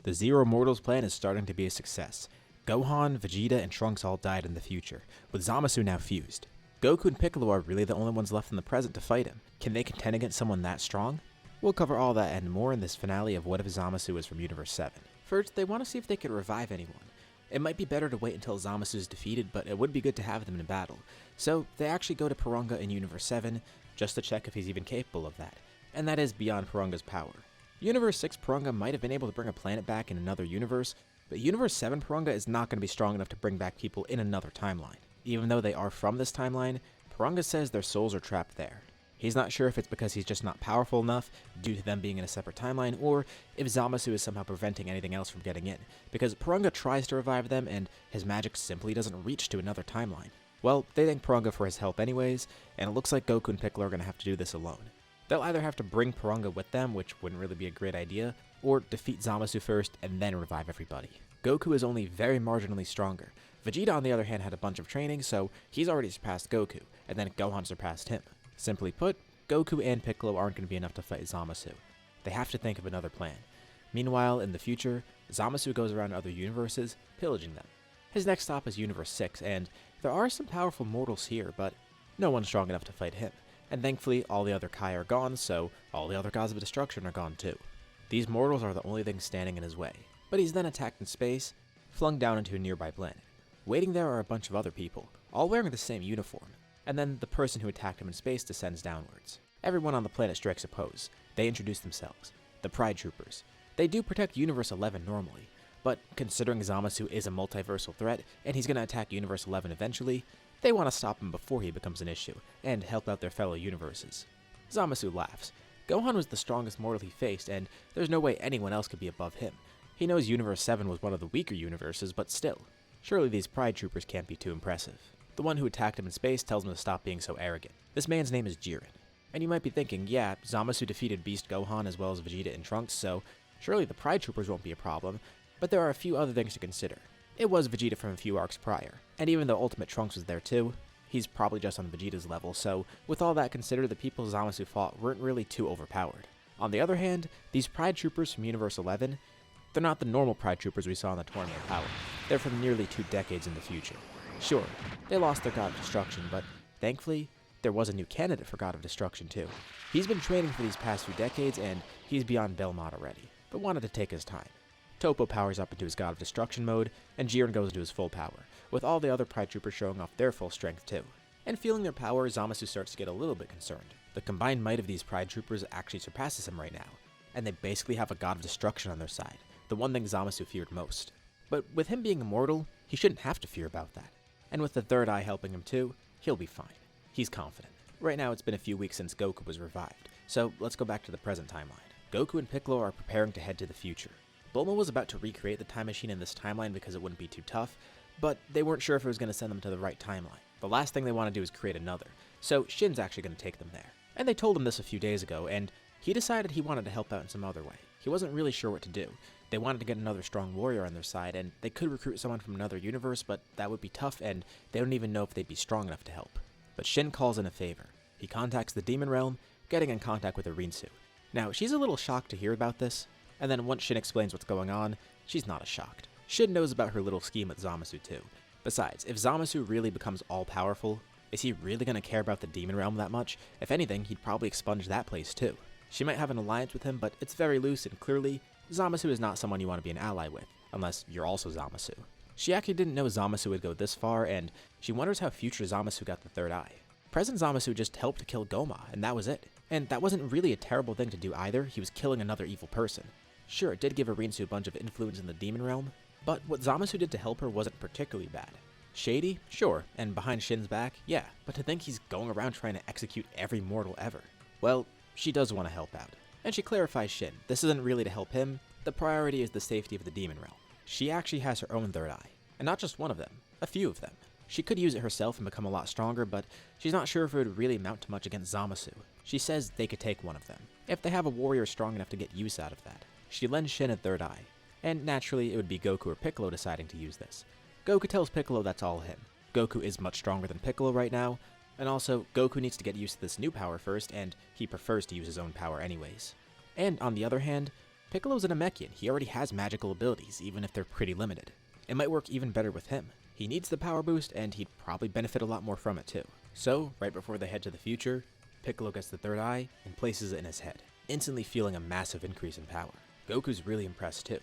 The Zero Mortals plan is starting to be a success. Gohan, Vegeta, and Trunks all died in the future, with Zamasu now fused. Goku and Piccolo are really the only ones left in the present to fight him. Can they contend against someone that strong? We'll cover all that and more in this finale of What If Zamasu is from Universe 7. First, they want to see if they could revive anyone. It might be better to wait until Zamasu is defeated, but it would be good to have them in battle. So they actually go to Porunga in Universe 7, just to check if he's even capable of that. And that is beyond Porunga's power. Universe 6 Porunga might have been able to bring a planet back in another universe, but Universe 7 Porunga is not going to be strong enough to bring back people in another timeline. Even though they are from this timeline, Porunga says their souls are trapped there. He's not sure if it's because he's just not powerful enough due to them being in a separate timeline, or if Zamasu is somehow preventing anything else from getting in, because Porunga tries to revive them and his magic simply doesn't reach to another timeline. Well, they thank Porunga for his help anyways, and it looks like Goku and Piccolo are going to have to do this alone. They'll either have to bring Porunga with them, which wouldn't really be a great idea, or defeat Zamasu first and then revive everybody. Goku is only very marginally stronger. Vegeta on the other hand had a bunch of training, so he's already surpassed Goku, and then Gohan surpassed him. Simply put, Goku and Piccolo aren't going to be enough to fight Zamasu. They have to think of another plan. Meanwhile, in the future, Zamasu goes around other universes, pillaging them. His next stop is Universe 6, and there are some powerful mortals here, but no one's strong enough to fight him. And thankfully, all the other Kai are gone, so all the other gods of destruction are gone too. These mortals are the only things standing in his way. But he's then attacked in space, flung down into a nearby planet. Waiting there are a bunch of other people, all wearing the same uniform. And then the person who attacked him in space descends downwards. Everyone on the planet strikes a pose. They introduce themselves. The Pride Troopers. They do protect Universe 11 normally, but considering Zamasu is a multiversal threat, and he's going to attack Universe 11 eventually, they want to stop him before he becomes an issue, and help out their fellow universes. Zamasu laughs. Gohan was the strongest mortal he faced, and there's no way anyone else could be above him. He knows Universe 7 was one of the weaker universes, but still. Surely these Pride Troopers can't be too impressive. The one who attacked him in space tells him to stop being so arrogant. This man's name is Jiren. And you might be thinking, yeah, Zamasu defeated Beast Gohan as well as Vegeta and Trunks, so surely the Pride Troopers won't be a problem, but there are a few other things to consider. It was Vegeta from a few arcs prior, and even though Ultimate Trunks was there too, he's probably just on Vegeta's level, so with all that considered, the people Zamasu fought weren't really too overpowered. On the other hand, these Pride Troopers from Universe 11, they're not the normal Pride Troopers we saw in the Tournament of Power. They're from nearly 2 decades in the future. Sure, they lost their God of Destruction, but thankfully, there was a new candidate for God of Destruction too. He's been training for these past few decades, and he's beyond Belmont already, but wanted to take his time. Toppo powers up into his God of Destruction mode, and Jiren goes into his full power, with all the other Pride Troopers showing off their full strength too. And feeling their power, Zamasu starts to get a little bit concerned. The combined might of these Pride Troopers actually surpasses him right now, and they basically have a God of Destruction on their side, the one thing Zamasu feared most. But with him being immortal, he shouldn't have to fear about that. And with the third eye helping him too, he'll be fine. He's confident. Right now it's been a few weeks since Goku was revived, so let's go back to the present timeline. Goku and Piccolo are preparing to head to the future. Bulma was about to recreate the time machine in this timeline because it wouldn't be too tough, but they weren't sure if it was going to send them to the right timeline. The last thing they want to do is create another, so Shin's actually going to take them there. And they told him this a few days ago, and he decided he wanted to help out in some other way. He wasn't really sure what to do. They wanted to get another strong warrior on their side, and they could recruit someone from another universe, but that would be tough, and they don't even know if they'd be strong enough to help. But Shin calls in a favor. He contacts the Demon Realm, getting in contact with Rinsu. Now, she's a little shocked to hear about this, and then once Shin explains what's going on, she's not as shocked. Shin knows about her little scheme with Zamasu too. Besides, if Zamasu really becomes all-powerful, is he really going to care about the Demon Realm that much? If anything, he'd probably expunge that place too. She might have an alliance with him, but it's very loose, and clearly, Zamasu is not someone you want to be an ally with, unless you're also Zamasu. She actually didn't know Zamasu would go this far, and she wonders how future Zamasu got the third eye. Present Zamasu just helped to kill Goma, and that was it. And that wasn't really a terrible thing to do either, he was killing another evil person. Sure, it did give Rinsu a bunch of influence in the Demon Realm, but what Zamasu did to help her wasn't particularly bad. Shady? Sure, and behind Shin's back? Yeah, but to think he's going around trying to execute every mortal ever. Well, she does want to help out. And she clarifies Shin, this isn't really to help him, the priority is the safety of the Demon Realm. She actually has her own third eye, and not just one of them, a few of them. She could use it herself and become a lot stronger, but she's not sure if it would really amount to much against Zamasu. She says they could take one of them, if they have a warrior strong enough to get use out of that. She lends Shin a third eye, and naturally it would be Goku or Piccolo deciding to use this. Goku tells Piccolo that's all him. Goku is much stronger than Piccolo right now, and also Goku needs to get used to this new power first, and he prefers to use his own power anyways. And on the other hand, Piccolo's a Namekian, he already has magical abilities, even if they're pretty limited. It might work even better with him. He needs the power boost, and he'd probably benefit a lot more from it too. So, right before they head to the future, Piccolo gets the third eye and places it in his head, instantly feeling a massive increase in power. Goku's really impressed too.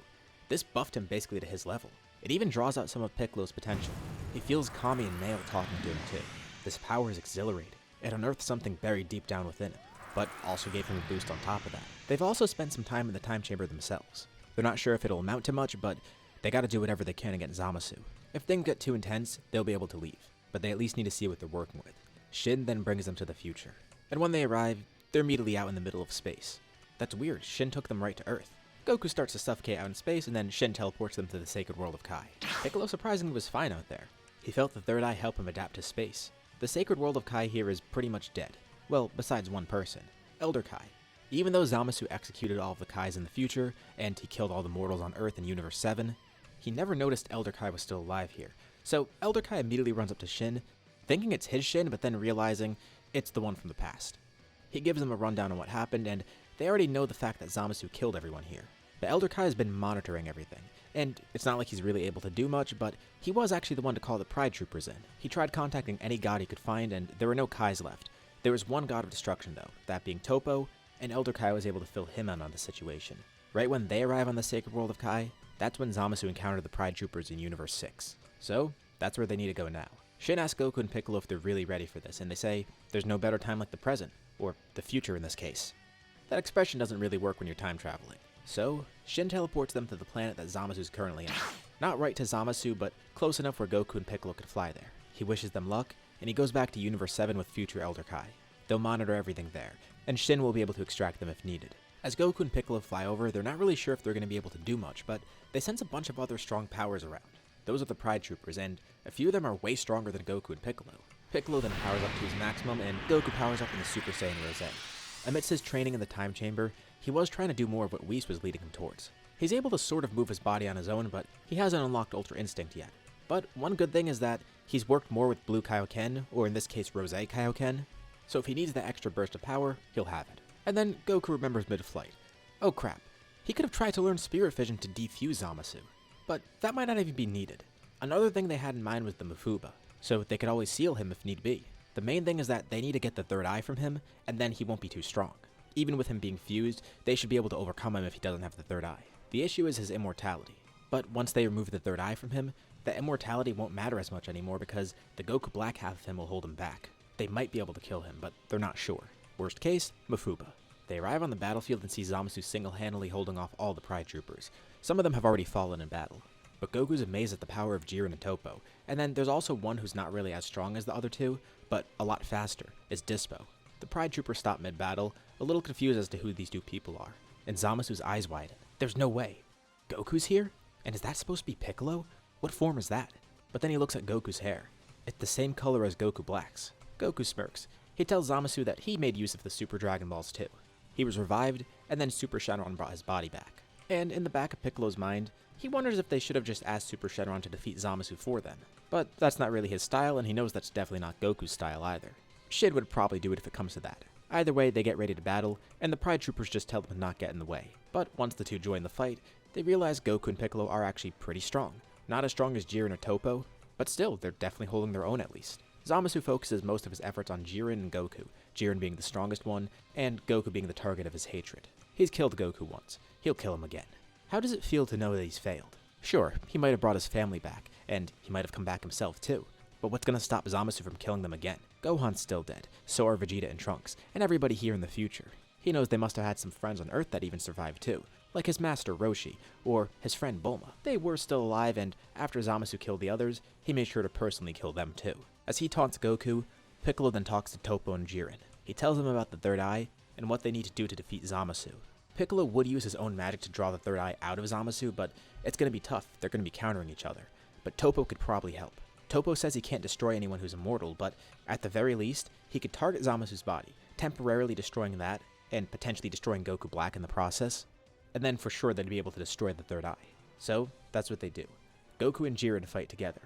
This buffed him basically to his level. It even draws out some of Piccolo's potential. He feels Kami and Nail talking to him too. This power is exhilarating. It unearthed something buried deep down within him, but also gave him a boost on top of that. They've also spent some time in the time chamber themselves. They're not sure if it'll amount to much, but they gotta do whatever they can against Zamasu. If things get too intense, they'll be able to leave, but they at least need to see what they're working with. Shin then brings them to the future. And when they arrive, they're immediately out in the middle of space. That's weird, Shin took them right to Earth. Goku starts to suffocate out in space, and then Shin teleports them to the sacred world of Kai. Piccolo surprisingly was fine out there. He felt the third eye help him adapt to space. The sacred world of Kai here is pretty much dead. Well, besides one person, Elder Kai. Even though Zamasu executed all of the Kais in the future, and he killed all the mortals on Earth in Universe 7, he never noticed Elder Kai was still alive here. So Elder Kai immediately runs up to Shin, thinking it's his Shin, but then realizing it's the one from the past. He gives them a rundown on what happened, and they already know the fact that Zamasu killed everyone here. The Elder Kai has been monitoring everything, and it's not like he's really able to do much, but he was actually the one to call the Pride Troopers in. He tried contacting any god he could find, and there were no Kais left. There was one god of destruction though, that being Toppo, and Elder Kai was able to fill him in on the situation. Right when they arrive on the sacred world of Kai, that's when Zamasu encountered the Pride Troopers in Universe 6. So, that's where they need to go now. Shin asks Goku and Piccolo if they're really ready for this, and they say there's no better time like the present, or the future in this case. That expression doesn't really work when you're time traveling. So, Shin teleports them to the planet that Zamasu's currently on. Not right to Zamasu, but close enough where Goku and Piccolo could fly there. He wishes them luck, and he goes back to Universe 7 with future Elder Kai. They'll monitor everything there, and Shin will be able to extract them if needed. As Goku and Piccolo fly over, they're not really sure if they're going to be able to do much, but they sense a bunch of other strong powers around. Those are the Pride Troopers, and a few of them are way stronger than Goku and Piccolo. Piccolo then powers up to his maximum, and Goku powers up in the Super Saiyan Rose. Amidst his training in the time chamber, he was trying to do more of what Whis was leading him towards. He's able to sort of move his body on his own, but he hasn't unlocked Ultra Instinct yet. But one good thing is that he's worked more with Blue Kaioken, or in this case Rose Kaioken, so if he needs that extra burst of power, he'll have it. And then Goku remembers mid-flight. Oh crap, he could have tried to learn Spirit Vision to defuse Zamasu, but that might not even be needed. Another thing they had in mind was the Mufuba, so they could always seal him if need be. The main thing is that they need to get the third eye from him, and then he won't be too strong. Even with him being fused, they should be able to overcome him if he doesn't have the third eye. The issue is his immortality. But once they remove the third eye from him, that immortality won't matter as much anymore because the Goku Black half of him will hold him back. They might be able to kill him, but they're not sure. Worst case, Mufuba. They arrive on the battlefield and see Zamasu single-handedly holding off all the Pride Troopers. Some of them have already fallen in battle. But Goku's amazed at the power of Jiren and Toppo. And then there's also one who's not really as strong as the other two, but a lot faster, is Dispo. The Pride Troopers stop mid-battle, a little confused as to who these two people are. And Zamasu's eyes widen. There's no way. Goku's here? And is that supposed to be Piccolo? What form is that? But then he looks at Goku's hair. It's the same color as Goku Black's. Goku smirks. He tells Zamasu that he made use of the Super Dragon Balls too. He was revived, and then Super Shenron brought his body back. And in the back of Piccolo's mind, he wonders if they should have just asked Super Shenron to defeat Zamasu for them. But that's not really his style, and he knows that's definitely not Goku's style either. Shid would probably do it if it comes to that. Either way, they get ready to battle, and the Pride Troopers just tell them to not get in the way. But once the two join the fight, they realize Goku and Piccolo are actually pretty strong. Not as strong as Jiren or Toppo, but still, they're definitely holding their own at least. Zamasu focuses most of his efforts on Jiren and Goku, Jiren being the strongest one, and Goku being the target of his hatred. He's killed Goku once. He'll kill him again. How does it feel to know that he's failed? Sure, he might have brought his family back, and he might have come back himself too. But what's gonna stop Zamasu from killing them again? Gohan's still dead, so are Vegeta and Trunks, and everybody here in the future. He knows they must have had some friends on Earth that even survived too, like his master Roshi, or his friend Bulma. They were still alive, and after Zamasu killed the others, he made sure to personally kill them too. As he taunts Goku, Piccolo then talks to Toppo and Jiren. He tells them about the third eye, and what they need to do to defeat Zamasu. Piccolo would use his own magic to draw the third eye out of Zamasu, but it's gonna be tough, they're gonna be countering each other. But Toppo could probably help. Toppo says he can't destroy anyone who's immortal, but at the very least, he could target Zamasu's body, temporarily destroying that, and potentially destroying Goku Black in the process, and then for sure they'd be able to destroy the third eye. So, that's what they do. Goku and Jiren fight together.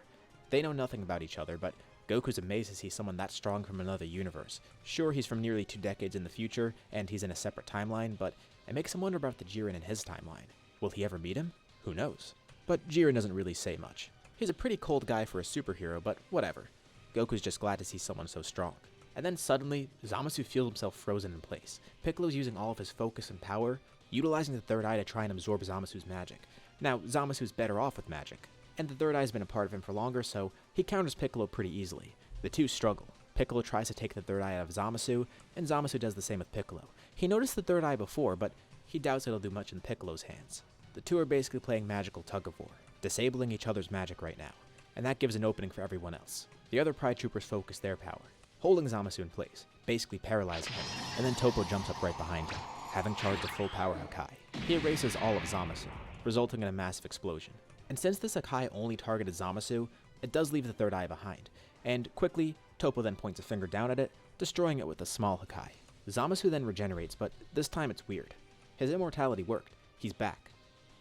They know nothing about each other, but Goku's amazed to see someone that strong from another universe. Sure, he's from nearly 2 decades in the future, and he's in a separate timeline, but it makes him wonder about the Jiren in his timeline. Will he ever meet him? Who knows? But Jiren doesn't really say much. He's a pretty cold guy for a superhero, but whatever. Goku's just glad to see someone so strong. And then suddenly, Zamasu feels himself frozen in place. Piccolo's using all of his focus and power, utilizing the third eye to try and absorb Zamasu's magic. Now, Zamasu's better off with magic, and the third eye's been a part of him for longer, so he counters Piccolo pretty easily. The two struggle. Piccolo tries to take the third eye out of Zamasu, and Zamasu does the same with Piccolo. He noticed the third eye before, but he doubts it'll do much in Piccolo's hands. The two are basically playing magical tug-of-war, disabling each other's magic right now, and that gives an opening for everyone else. The other Pride Troopers focus their power, holding Zamasu in place, basically paralyzing him, and then Toppo jumps up right behind him, having charged a full power Hakai. He erases all of Zamasu, resulting in a massive explosion. And since this Hakai only targeted Zamasu, it does leave the third eye behind, and quickly, Toppo then points a finger down at it, destroying it with a small Hakai. Zamasu then regenerates, but this time it's weird. His immortality worked, he's back,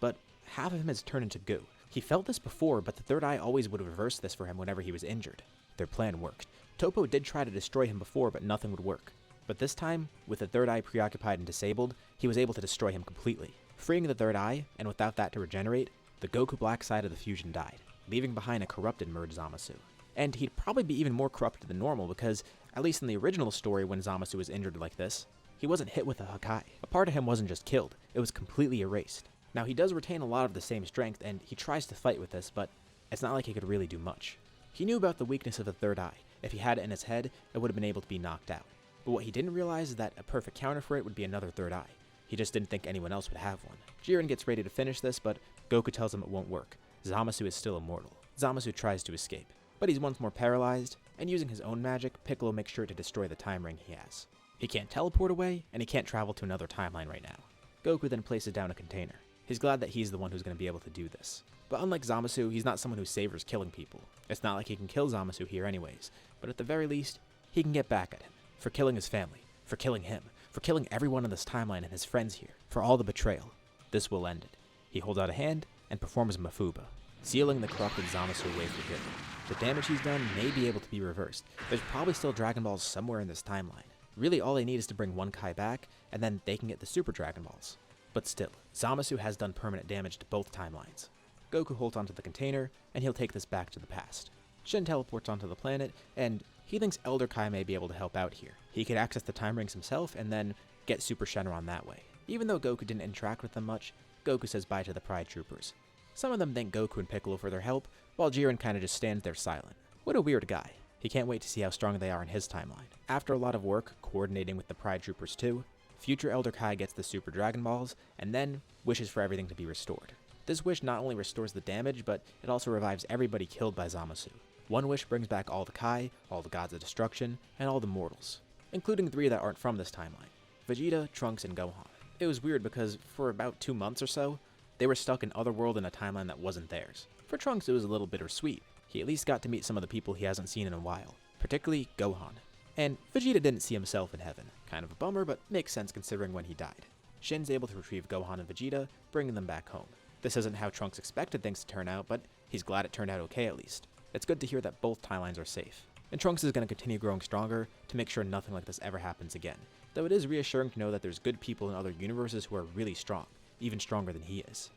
but half of him has turned into goo. He felt this before, but the third eye always would reverse this for him whenever he was injured. Their plan worked. Toppo did try to destroy him before, but nothing would work. But this time, with the third eye preoccupied and disabled, he was able to destroy him completely. Freeing the third eye, and without that to regenerate, the Goku Black side of the fusion died, leaving behind a corrupted merged Zamasu. And he'd probably be even more corrupted than normal because, at least in the original story when Zamasu was injured like this, he wasn't hit with a Hakai. A part of him wasn't just killed, it was completely erased. Now he does retain a lot of the same strength and he tries to fight with this, but it's not like he could really do much. He knew about the weakness of the third eye. If he had it in his head, it would have been able to be knocked out. But what he didn't realize is that a perfect counter for it would be another third eye. He just didn't think anyone else would have one. Jiren gets ready to finish this, but Goku tells him it won't work. Zamasu is still immortal. Zamasu tries to escape, but he's once more paralyzed, and using his own magic, Piccolo makes sure to destroy the time ring he has. He can't teleport away, and he can't travel to another timeline right now. Goku then places down a container. He's glad that he's the one who's going to be able to do this. But unlike Zamasu, he's not someone who savors killing people. It's not like he can kill Zamasu here anyways, but at the very least, he can get back at him. For killing his family, for killing him, for killing everyone in this timeline and his friends here, for all the betrayal. This will end it. He holds out a hand and performs Mafuba, sealing the corrupted Zamasu away for good. The damage he's done may be able to be reversed. There's probably still Dragon Balls somewhere in this timeline. Really all they need is to bring one Kai back, and then they can get the Super Dragon Balls. But still, Zamasu has done permanent damage to both timelines. Goku holds onto the container, and he'll take this back to the past. Shin teleports onto the planet, and he thinks Elder Kai may be able to help out here. He could access the time rings himself, and then get Super Shenron that way. Even though Goku didn't interact with them much, Goku says bye to the Pride Troopers. Some of them thank Goku and Piccolo for their help, while Jiren kinda just stands there silent. What a weird guy. He can't wait to see how strong they are in his timeline. After a lot of work, coordinating with the Pride Troopers too, future Elder Kai gets the Super Dragon Balls, and then wishes for everything to be restored. This wish not only restores the damage, but it also revives everybody killed by Zamasu. One wish brings back all the Kai, all the Gods of Destruction, and all the mortals, including 3 that aren't from this timeline: Vegeta, Trunks, and Gohan. It was weird because for about 2 months or so, they were stuck in Otherworld in a timeline that wasn't theirs. For Trunks, it was a little bittersweet. He at least got to meet some of the people he hasn't seen in a while, particularly Gohan. And Vegeta didn't see himself in heaven. Kind of a bummer, but makes sense considering when he died. Shin's able to retrieve Gohan and Vegeta, bringing them back home. This isn't how Trunks expected things to turn out, but he's glad it turned out okay at least. It's good to hear that both timelines are safe. And Trunks is going to continue growing stronger to make sure nothing like this ever happens again. Though it is reassuring to know that there's good people in other universes who are really strong, even stronger than he is.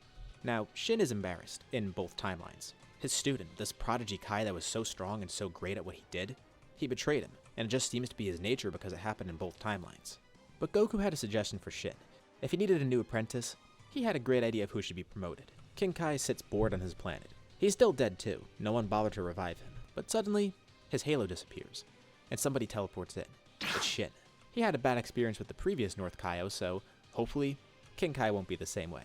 Now, Shin is embarrassed in both timelines. His student, this prodigy Kai that was so strong and so great at what he did, he betrayed him, and it just seems to be his nature because it happened in both timelines. But Goku had a suggestion for Shin. If he needed a new apprentice, he had a great idea of who should be promoted. King Kai sits bored on his planet. He's still dead too, no one bothered to revive him. But suddenly, his halo disappears, and somebody teleports in. It's Shin. He had a bad experience with the previous North Kaio, so hopefully, King Kai won't be the same way.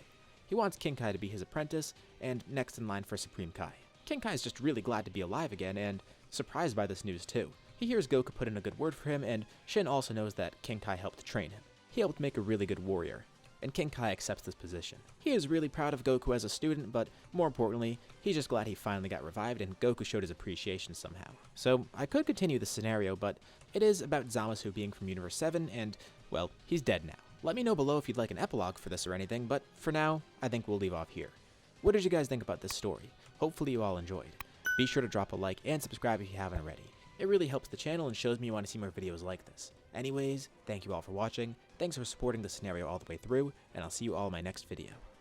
He wants King Kai to be his apprentice, and next in line for Supreme Kai. King Kai is just really glad to be alive again, and surprised by this news too. He hears Goku put in a good word for him, and Shin also knows that King Kai helped train him. He helped make a really good warrior, and King Kai accepts this position. He is really proud of Goku as a student, but more importantly, he's just glad he finally got revived and Goku showed his appreciation somehow. So I could continue this scenario, but it is about Zamasu being from Universe 7, and, well, he's dead now. Let me know below if you'd like an epilogue for this or anything, but for now, I think we'll leave off here. What did you guys think about this story? Hopefully you all enjoyed. Be sure to drop a like and subscribe if you haven't already. It really helps the channel and shows me you want to see more videos like this. Anyways, thank you all for watching, thanks for supporting the scenario all the way through, and I'll see you all in my next video.